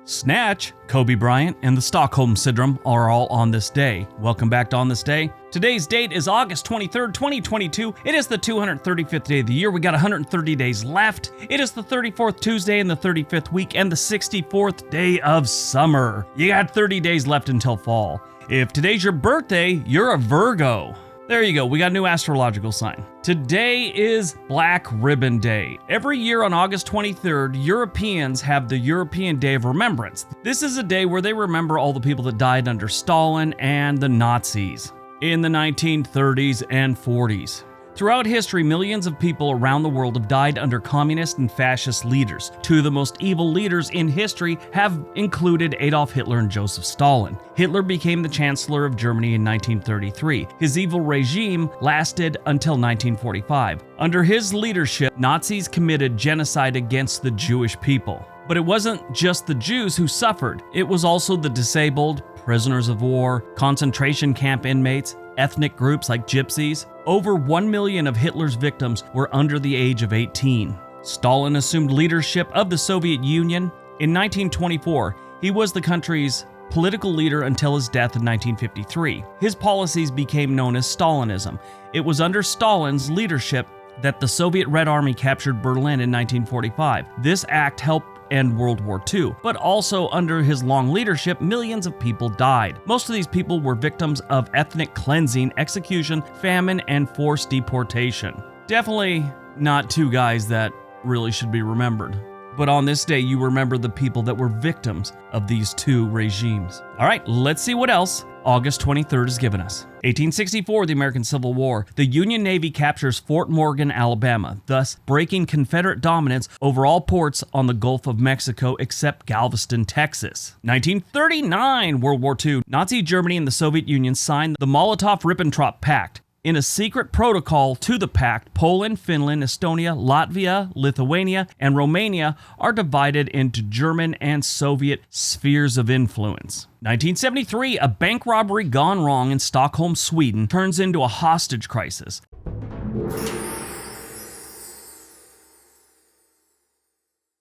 Snatch, Kobe Bryant, and the Stockholm Syndrome are all on this day. Welcome back to On This Day. Today's date is August 23rd, 2022. It is the 235th day of the year. We got 130 days left. It is the 34th Tuesday in the 35th week and the 64th day of summer. You got 30 days left until fall. If today's your birthday, you're a Virgo. There you go, we got a new astrological sign. Today is Black Ribbon Day. Every year on August 23rd, Europeans have the European Day of Remembrance. This is a day where they remember all the people that died under Stalin and the Nazis in the 1930s and 40s. Throughout history, millions of people around the world have died under communist and fascist leaders. Two of the most evil leaders in history have included Adolf Hitler and Joseph Stalin. Hitler became the Chancellor of Germany in 1933. His evil regime lasted until 1945. Under his leadership, Nazis committed genocide against the Jewish people. But it wasn't just the Jews who suffered. It was also the disabled, prisoners of war, concentration camp inmates, ethnic groups like gypsies. Over 1 million of Hitler's victims were under the age of 18. Stalin assumed leadership of the Soviet Union. In 1924, he was the country's political leader until his death in 1953. His policies became known as Stalinism. It was under Stalin's leadership that the Soviet Red Army captured Berlin in 1945. This act helped end World War II, but also under his long leadership, millions of people died. Most of these people were victims of ethnic cleansing, execution, famine, and forced deportation. Definitely not two guys that really should be remembered. But on this day, you remember the people that were victims of these two regimes. All right, let's see what else August 23rd has given us. 1864, the American Civil War. The Union Navy captures Fort Morgan, Alabama, thus breaking Confederate dominance over all ports on the Gulf of Mexico except Galveston, Texas. 1939, World War II. Nazi Germany and the Soviet Union signed the Molotov-Ribbentrop Pact. In a secret protocol to the pact, Poland, Finland, Estonia, Latvia, Lithuania, and Romania are divided into German and Soviet spheres of influence. 1973, a bank robbery gone wrong in Stockholm, Sweden, turns into a hostage crisis.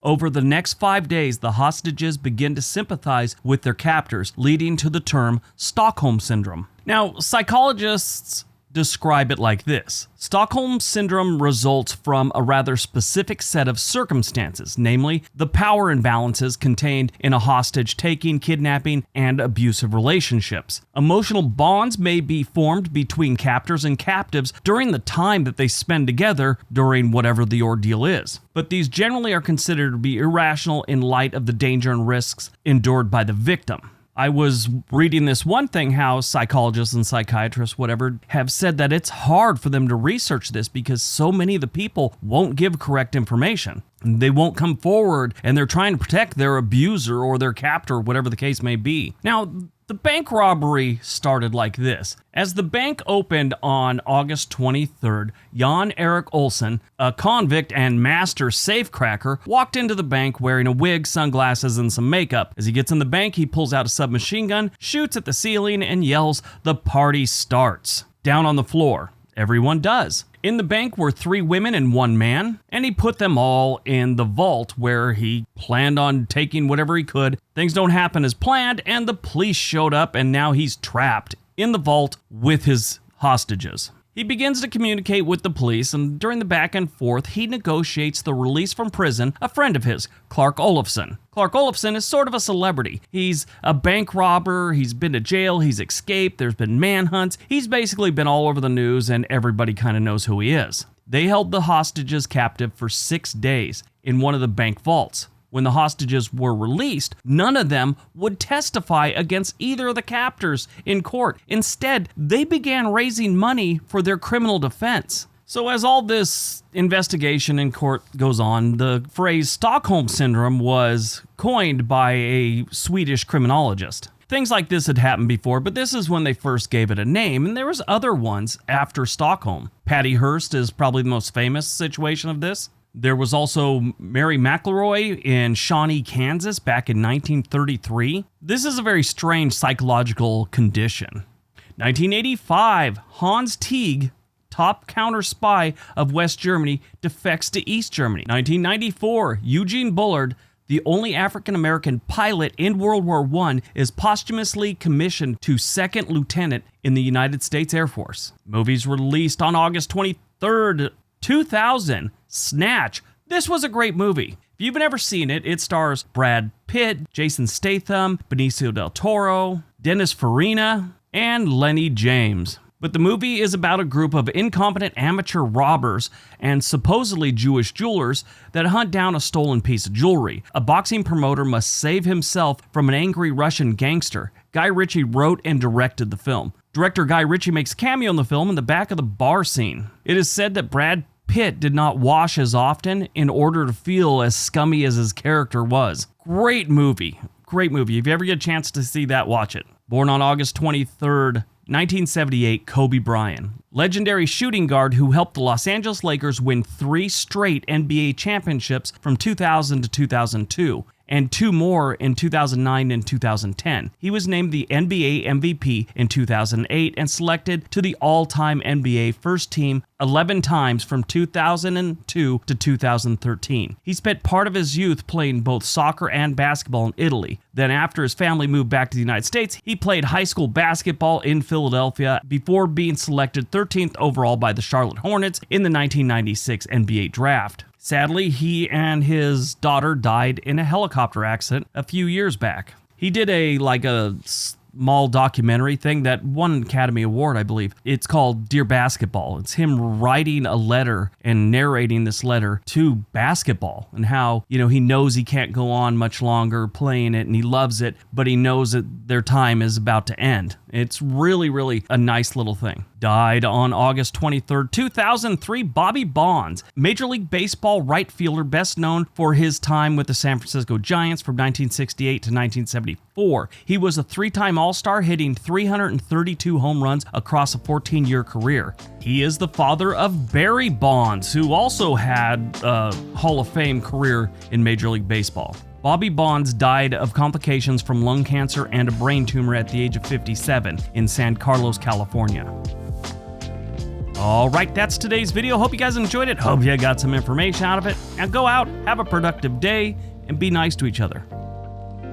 Over the next 5 days, the hostages begin to sympathize with their captors, leading to the term Stockholm Syndrome. Now, psychologists describe it like this. Stockholm Syndrome results from a rather specific set of circumstances, namely the power imbalances contained in a hostage-taking, kidnapping, and abusive relationships. Emotional bonds may be formed between captors and captives during the time that they spend together during whatever the ordeal is. But these generally are considered to be irrational in light of the danger and risks endured by the victim. I was reading this one thing, how psychologists and psychiatrists, whatever, have said that it's hard for them to research this because so many of the people won't give correct information. They won't come forward and they're trying to protect their abuser or their captor, whatever the case may be. Now, the bank robbery started like this. As the bank opened on August 23rd, Jan Erik Olsson, a convict and master safecracker, walked into the bank wearing a wig, sunglasses, and some makeup. As he gets in the bank, he pulls out a submachine gun, shoots at the ceiling, and yells, "The party starts." Down on the floor. Everyone does. In the bank were 3 women and 1 man, and he put them all in the vault where he planned on taking whatever he could. Things don't happen as planned, and the police showed up, and now he's trapped in the vault with his hostages. He begins to communicate with the police, and during the back and forth, he negotiates the release from prison a friend of his, Clark Olofsson. Clark Olofsson is sort of a celebrity. He's a bank robber, he's been to jail, he's escaped, there's been manhunts. He's basically been all over the news, and everybody kind of knows who he is. They held the hostages captive for 6 days in one of the bank vaults. When the hostages were released, none of them would testify against either of the captors in court. Instead, they began raising money for their criminal defense. So as all this investigation in court goes on, the phrase Stockholm Syndrome was coined by a Swedish criminologist. Things like this had happened before, but this is when they first gave it a name, and there was other ones after Stockholm. Patty Hearst is probably the most famous situation of this. There was also Mary McElroy in Shawnee, Kansas back in 1933. This is a very strange psychological condition. 1985, Hans Teague, top counter spy of West Germany, defects to East Germany. 1994, Eugene Bullard, the only African-American pilot in World War I, is posthumously commissioned to second lieutenant in the United States Air Force. Movies released on August 23rd, 2000. Snatch. This was a great movie. If you've never seen it, it stars Brad Pitt, Jason Statham, Benicio del Toro, Dennis Farina, and Lenny James. But the movie is about a group of incompetent amateur robbers and supposedly Jewish jewelers that hunt down a stolen piece of jewelry. A boxing promoter must save himself from an angry Russian gangster. Guy Ritchie wrote and directed the film. Director Guy Ritchie makes a cameo in the film in the back of the bar scene. It is said that Brad Pitt did not wash as often in order to feel as scummy as his character was. Great movie. Great movie. If you ever get a chance to see that, watch it. Born on August 23rd, 1978, Kobe Bryant. Legendary shooting guard who helped the Los Angeles Lakers win 3 straight NBA championships from 2000 to 2002. And 2 more in 2009 and 2010. He was named the NBA MVP in 2008 and selected to the all-time NBA first team 11 times from 2002 to 2013. He spent part of his youth playing both soccer and basketball in Italy. Then after his family moved back to the United States, he played high school basketball in Philadelphia before being selected 13th overall by the Charlotte Hornets in the 1996 NBA draft. Sadly, he and his daughter died in a helicopter accident a few years back. He did a small documentary thing that won an Academy Award, I believe. It's called Dear Basketball. It's him writing a letter and narrating this letter to basketball and how, he knows he can't go on much longer playing it and he loves it, but he knows that their time is about to end. It's really, really a nice little thing. Died on August 23rd, 2003, Bobby Bonds, Major League Baseball right fielder, best known for his time with the San Francisco Giants from 1968 to 1974. He was a 3-time All-Star, hitting 332 home runs across a 14-year career. He is the father of Barry Bonds, who also had a Hall of Fame career in Major League Baseball. Bobby Bonds died of complications from lung cancer and a brain tumor at the age of 57 in San Carlos, California. All right, that's today's video. Hope you guys enjoyed it. Hope you got some information out of it. Now go out, have a productive day, and be nice to each other.